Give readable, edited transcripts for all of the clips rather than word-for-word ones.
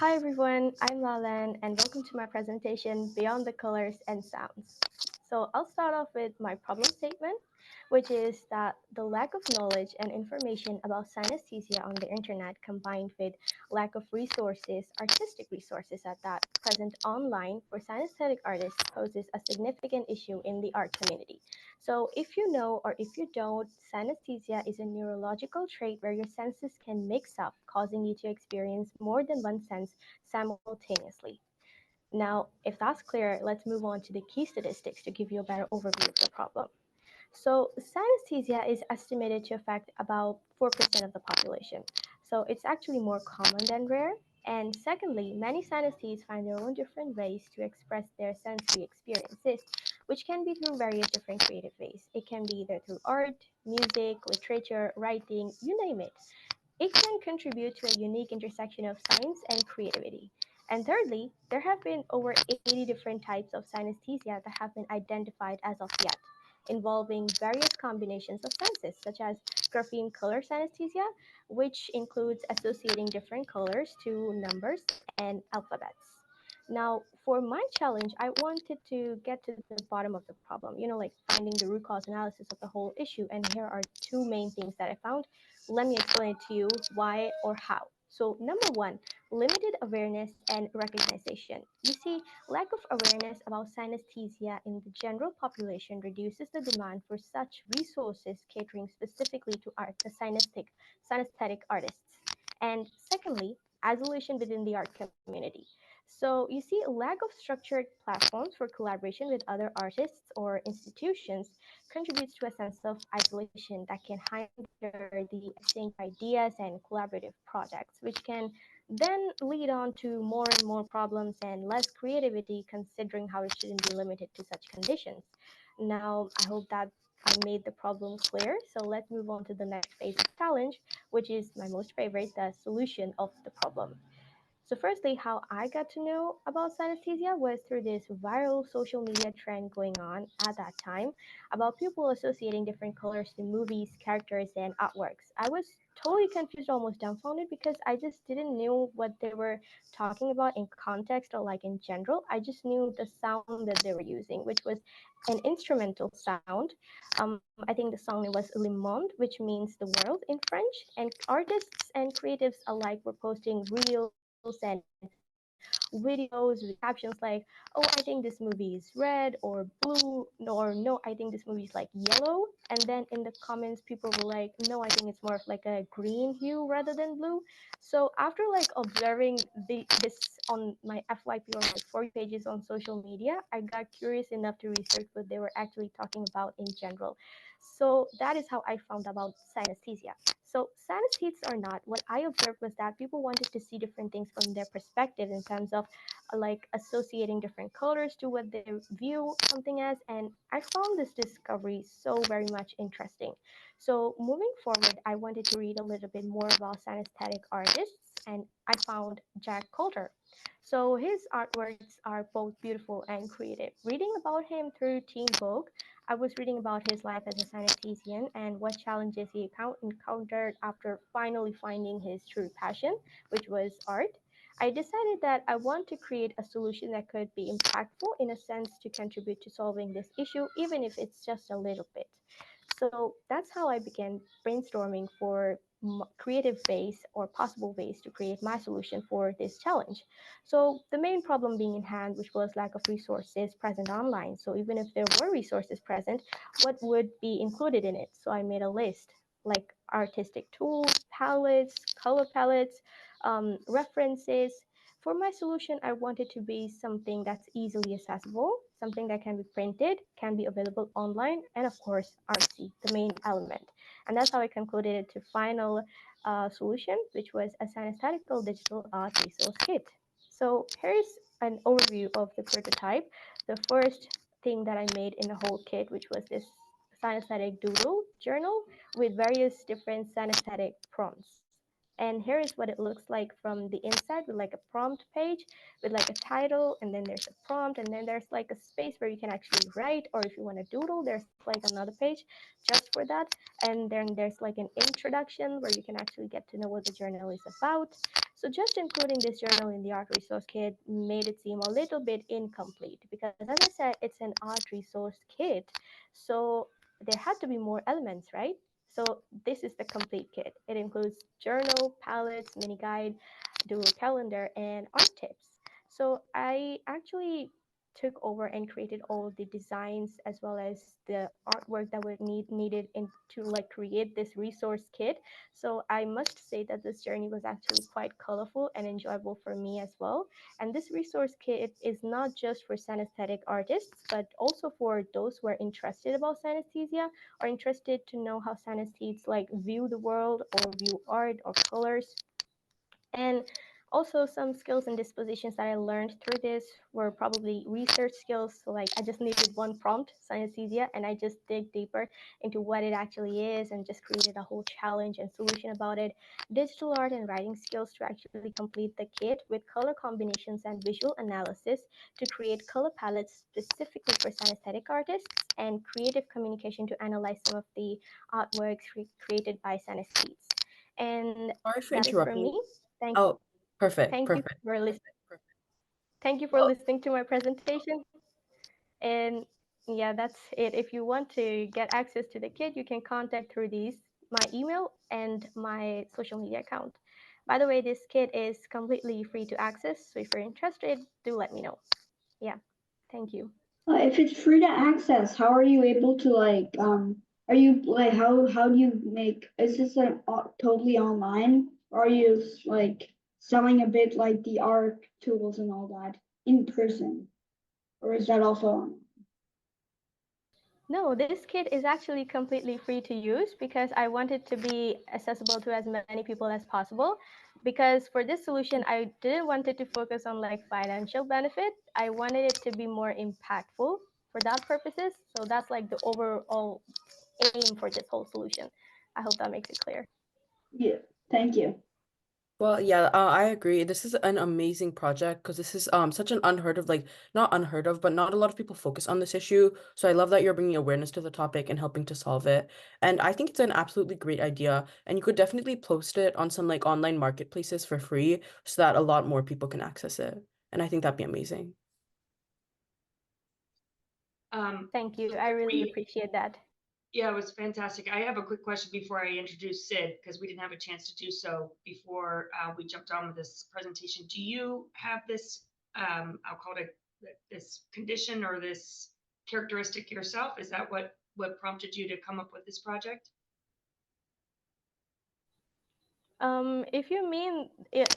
Hi everyone, I'm Lal-ain and welcome to my presentation Beyond the Colors and Sounds. So I'll start off with my problem statement, which is that the lack of knowledge and information about synesthesia on the internet combined with lack of resources, artistic resources at that, present online for synesthetic artists poses a significant issue in the art community. So if you know or if you don't, synesthesia is a neurological trait where your senses can mix up, causing you to experience more than one sense simultaneously. Now, if that's clear, let's move on to the key statistics to give you a better overview of the problem. So, synesthesia is estimated to affect about 4% of the population. So, it's actually more common than rare. And secondly, many synesthetes find their own different ways to express their sensory experiences, which can be through various different creative ways. It can be either through art, music, literature, writing, you name it. It can contribute to a unique intersection of science and creativity. And thirdly, there have been over 80 different types of synesthesia that have been identified as of yet, involving various combinations of senses, such as grapheme color synesthesia, which includes associating different colors to numbers and alphabets. Now, for my challenge, I wanted to get to the bottom of the problem, like finding the root cause analysis of the whole issue. And here are two main things that I found. Let me explain to you why or how. So, number one, limited awareness and recognition. You see, lack of awareness about synesthesia in the general population reduces the demand for such resources catering specifically to art, the synesthetic artists. And secondly, isolation within the art community. So you see, a lack of structured platforms for collaboration with other artists or institutions contributes to a sense of isolation that can hinder the exchange of ideas and collaborative projects, which can then lead on to more and more problems and less creativity, considering how it shouldn't be limited to such conditions. Now, I hope that I made the problem clear. So let's move on to the next phase of challenge, which is my most favorite, the solution of the problem. So, firstly, how I got to know about synesthesia was through this viral social media trend going on at that time about people associating different colors to movies, characters, and artworks. I was totally confused, almost dumbfounded, because I just didn't know what they were talking about in context or like in general. I just knew the sound that they were using, which was an instrumental sound. I think the song name was Le Monde, which means the world in French. And artists and creatives alike were posting reels and videos with captions like, oh, I think this movie is red or blue, or no, I think this movie is like yellow. And then in the comments, people were like, no, I think it's more of like a green hue rather than blue. So after like observing this on my FYP or my For You pages on social media, I got curious enough to research what they were actually talking about in general. So that is how I found about synesthesia. So synesthetes or not, what I observed was that people wanted to see different things from their perspective in terms of like associating different colors to what they view something as. And I found this discovery so very much interesting. So moving forward, I wanted to read a little bit more about synesthetic artists, and I found Jack Coulter. So his artworks are both beautiful and creative. Reading about him through Teen Vogue, I was reading about his life as a synesthesian and what challenges he encountered after finally finding his true passion, which was art. I decided that I want to create a solution that could be impactful in a sense to contribute to solving this issue, even if it's just a little bit. So that's how I began brainstorming for creative ways or possible ways to create my solution for this challenge. So the main problem being in hand, which was lack of resources present online. So even if there were resources present, what would be included in it? So I made a list like artistic tools, palettes, color palettes, references. For my solution, I wanted to be something that's easily accessible, something that can be printed, can be available online, and of course, RC, the main element. And that's how I concluded it to final solution, which was a synesthetical digital art resource kit. So here's an overview of the prototype. The first thing that I made in the whole kit, which was this synesthetic doodle journal with various different synesthetic prompts. And here is what it looks like from the inside with like a prompt page with like a title, and then there's a prompt, and then there's like a space where you can actually write, or if you want to doodle, there's like another page just for that. And then there's like an introduction where you can actually get to know what the journal is about. So just including this journal in the art resource kit made it seem a little bit incomplete because, as I said, it's an art resource kit. So there had to be more elements, right? So this is the complete kit. It includes journal, palettes, mini guide, dual calendar, and art tips. So I actually took over and created all the designs as well as the artwork that would needed in to like create this resource kit. So I must say that this journey was actually quite colorful and enjoyable for me as well. And this resource kit is not just for synesthetic artists, but also for those who are interested about synesthesia or interested to know how synesthetes like view the world or view art or colors. And also some skills and dispositions that I learned through this were probably research skills. So like I just needed one prompt, synesthesia, and I just dig deeper into what it actually is and just created a whole challenge and solution about it. Digital art and writing skills to actually complete the kit with color combinations and visual analysis to create color palettes specifically for synesthetic artists, and creative communication to analyze some of the artworks created by synesthetes. And Sorry for that is for interrupting. me. Thank Oh, perfect, thank you perfect. for listening. Thank you for Well, listening to my presentation. And yeah, that's it. If you want to get access to the kit, you can contact through these my email and my social media account. By the way, this kit is completely free to access, so if you're interested, do let me know. Yeah, thank you. If it's free to access, how are you able to like are you like how do you make is this like totally online or are you like selling a bit like the art tools and all that in person or is that also on? No, this kit is actually completely free to use because I want it to be accessible to as many people as possible. Because for this solution, I didn't want it to focus on like financial benefit. I wanted it to be more impactful for that purposes. So that's like the overall aim for this whole solution. I hope that makes it clear. Yeah, thank you. well, yeah, I agree. This is an amazing project because this is such an unheard of, like not unheard of, but not a lot of people focus on this issue. So I love that you're bringing awareness to the topic and helping to solve it. And I think it's an absolutely great idea. And you could definitely post it on some like online marketplaces for free so that a lot more people can access it. And I think that'd be amazing. Thank you. So I really we, appreciate that. yeah, it was fantastic. I have a quick question before I introduce Sid, because we didn't have a chance to do so before we jumped on with this presentation. Do you have this, I'll call it this condition or this characteristic yourself? Is that what prompted you to come up with this project? If you mean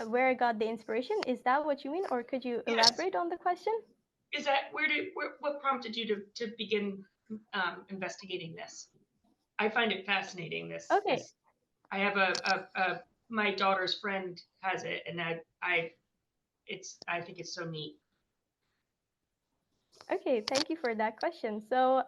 where I got the inspiration, is that what you mean, or could you Yes. elaborate on the question? Is that what prompted you to begin investigating this? I find it fascinating. Okay. I have my daughter's friend has it, and I think it's so neat. Okay, thank you for that question. So,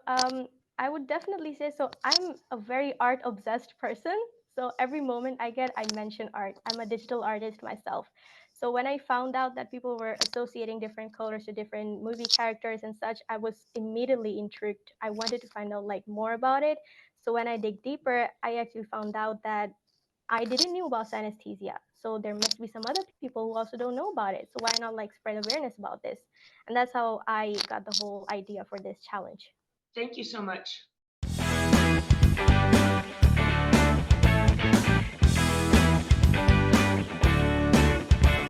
I would definitely say so. I'm a very art obsessed person. So every moment I get, I mention art. I'm a digital artist myself. So when I found out that people were associating different colors to different movie characters and such, I was immediately intrigued. I wanted to find out like more about it. So when I dig deeper, I actually found out that I didn't know about synesthesia. So there must be some other people who also don't know about it. So why not like spread awareness about this? And that's how I got the whole idea for this challenge. Thank you so much.